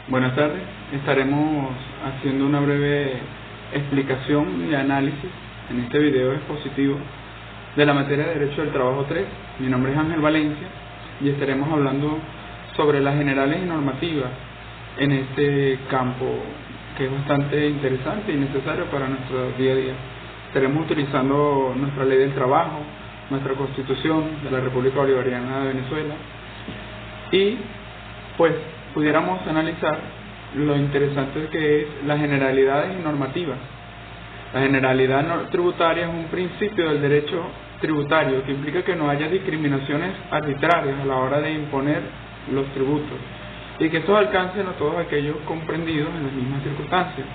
Buenas tardes. Estaremos haciendo una breve explicación y análisis en este video expositivo de la materia de Derecho del Trabajo 3. Mi nombre es Ángel Valencia y estaremos hablando sobre las generales y normativas en este campo que es bastante interesante y necesario para nuestro día a día. Estaremos utilizando nuestra Ley del Trabajo, nuestra Constitución de la República Bolivariana de Venezuela y pues pudiéramos analizar lo interesante que es las generalidades y normativas. La generalidad tributaria es un principio del derecho tributario que implica que no haya discriminaciones arbitrarias a la hora de imponer los tributos y que estos alcancen a todos aquellos comprendidos en las mismas circunstancias.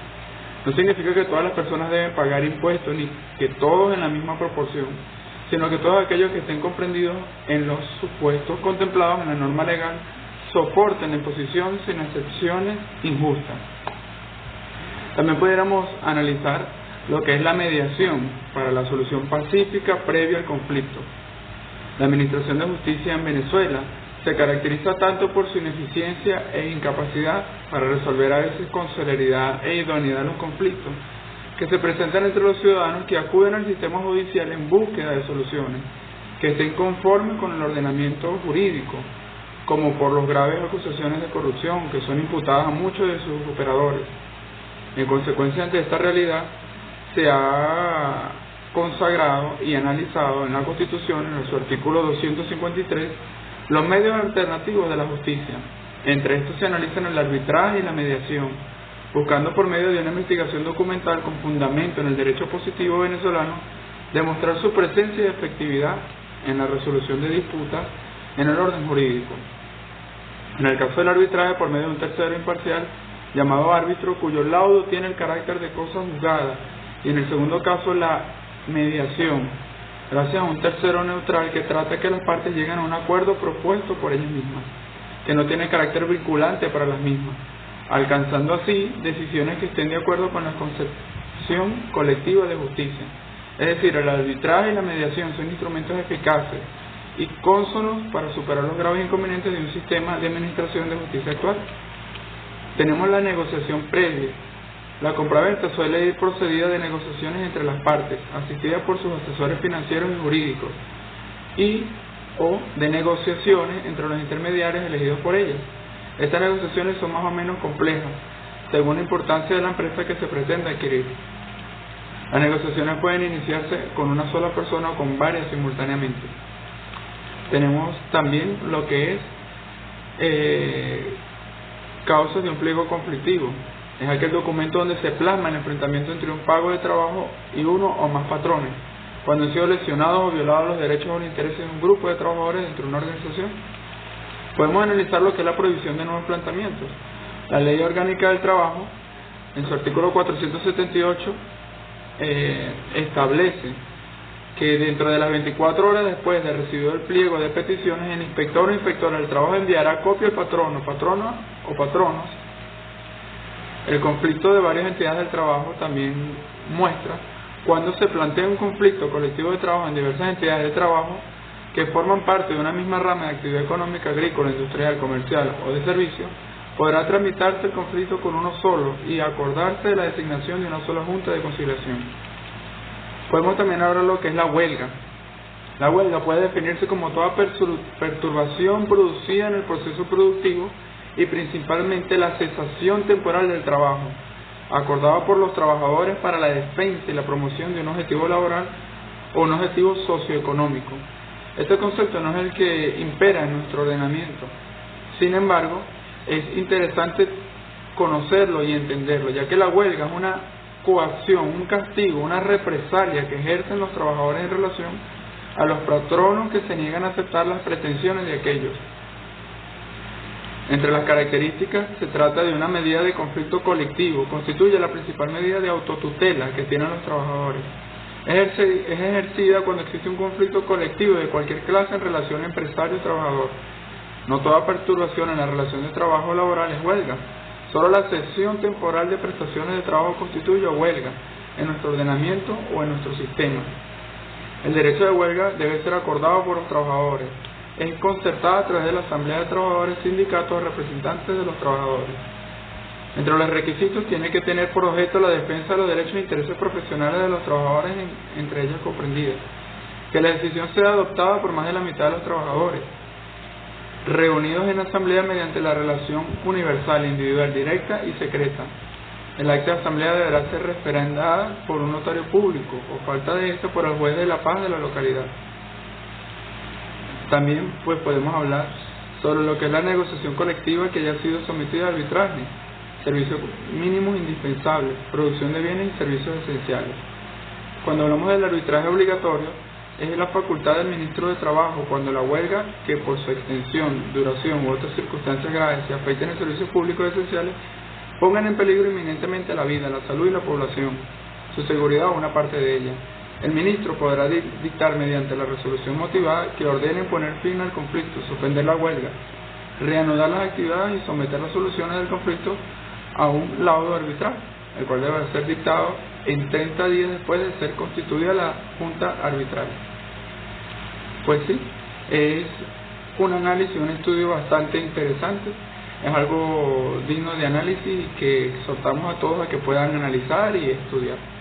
No significa que todas las personas deben pagar impuestos ni que todos en la misma proporción, sino que todos aquellos que estén comprendidos en los supuestos contemplados en la norma legal soporten la imposición sin excepciones injustas. También pudiéramos analizar lo que es la mediación para la solución pacífica previa al conflicto. La administración de justicia en Venezuela se caracteriza tanto por su ineficiencia e incapacidad para resolver a veces con celeridad e idoneidad los conflictos que se presentan entre los ciudadanos que acuden al sistema judicial en búsqueda de soluciones que estén conformes con el ordenamiento jurídico, como por las graves acusaciones de corrupción que son imputadas a muchos de sus operadores. En consecuencia, ante esta realidad, se ha consagrado y analizado en la Constitución, en su artículo 253, los medios alternativos de la justicia. Entre estos se analizan el arbitraje y la mediación, buscando por medio de una investigación documental con fundamento en el derecho positivo venezolano, demostrar su presencia y efectividad en la resolución de disputas en el orden jurídico. En el caso del arbitraje, por medio de un tercero imparcial llamado árbitro, cuyo laudo tiene el carácter de cosa juzgada, y en el segundo caso la mediación, gracias a un tercero neutral que trata que las partes lleguen a un acuerdo propuesto por ellas mismas, que no tiene carácter vinculante para las mismas, alcanzando así decisiones que estén de acuerdo con la concepción colectiva de justicia. Es decir, el arbitraje y la mediación son instrumentos eficaces y cónsonos para superar los graves inconvenientes de un sistema de administración de justicia actual. Tenemos la negociación previa. La compraventa suele ir procedida de negociaciones entre las partes, asistida por sus asesores financieros y jurídicos, o de negociaciones entre los intermediarios elegidos por ellas. Estas negociaciones son más o menos complejas, según la importancia de la empresa que se pretende adquirir. Las negociaciones pueden iniciarse con una sola persona o con varias simultáneamente. Tenemos también lo que es causas de un pliego conflictivo. Es aquel documento donde se plasma el enfrentamiento entre un pago de trabajo y uno o más patrones, cuando han sido lesionados o violados los derechos o los intereses de un grupo de trabajadores dentro de una organización. Podemos analizar lo que es la prohibición de nuevos planteamientos. La Ley Orgánica del Trabajo, en su artículo 478, establece que dentro de las 24 horas después de recibido el pliego de peticiones, el inspector o inspectora del trabajo enviará copia al patrono, patrona o patronos. El conflicto de varias entidades del trabajo también muestra cuando se plantea un conflicto colectivo de trabajo en diversas entidades de trabajo que forman parte de una misma rama de actividad económica, agrícola, industrial, comercial o de servicio, podrá tramitarse el conflicto con uno solo y acordarse de la designación de una sola junta de conciliación. Podemos también hablar de lo que es la huelga. La huelga puede definirse como toda perturbación producida en el proceso productivo y principalmente la cesación temporal del trabajo, acordada por los trabajadores para la defensa y la promoción de un objetivo laboral o un objetivo socioeconómico. Este concepto no es el que impera en nuestro ordenamiento. Sin embargo, es interesante conocerlo y entenderlo, ya que la huelga es una coacción, un castigo, una represalia que ejercen los trabajadores en relación a los patronos que se niegan a aceptar las pretensiones de aquellos. Entre las características se trata de una medida de conflicto colectivo, constituye la principal medida de autotutela que tienen los trabajadores. Es ejercida cuando existe un conflicto colectivo de cualquier clase en relación empresario-trabajador. No toda perturbación en la relación de trabajo laboral es huelga. Solo la cesión temporal de prestaciones de trabajo constituye huelga en nuestro ordenamiento o en nuestro sistema. El derecho de huelga debe ser acordado por los trabajadores. Es concertada a través de la Asamblea de Trabajadores, sindicatos, representantes de los trabajadores. Entre los requisitos tiene que tener por objeto la defensa de los derechos e intereses profesionales de los trabajadores, entre ellos comprendidas, que la decisión sea adoptada por más de la mitad de los trabajadores, reunidos en asamblea mediante la relación universal, individual, directa y secreta. El acta de asamblea deberá ser referendada por un notario público o falta de esto por el juez de la paz de la localidad. También pues podemos hablar sobre lo que es la negociación colectiva que haya sido sometida a arbitraje, servicios mínimos indispensables, producción de bienes y servicios esenciales. Cuando hablamos del arbitraje obligatorio, es la facultad del ministro de Trabajo cuando la huelga, que por su extensión, duración u otras circunstancias graves se afecten en servicios públicos esenciales, pongan en peligro inminentemente la vida, la salud y la población, su seguridad o una parte de ella. El ministro podrá dictar mediante la resolución motivada que ordenen poner fin al conflicto, suspender la huelga, reanudar las actividades y someter las soluciones del conflicto a un laudo arbitral, el cual debe ser dictado en 30 días después de ser constituida la Junta Arbitral. Pues sí, es un análisis, un estudio bastante interesante, es algo digno de análisis y que exhortamos a todos a que puedan analizar y estudiar.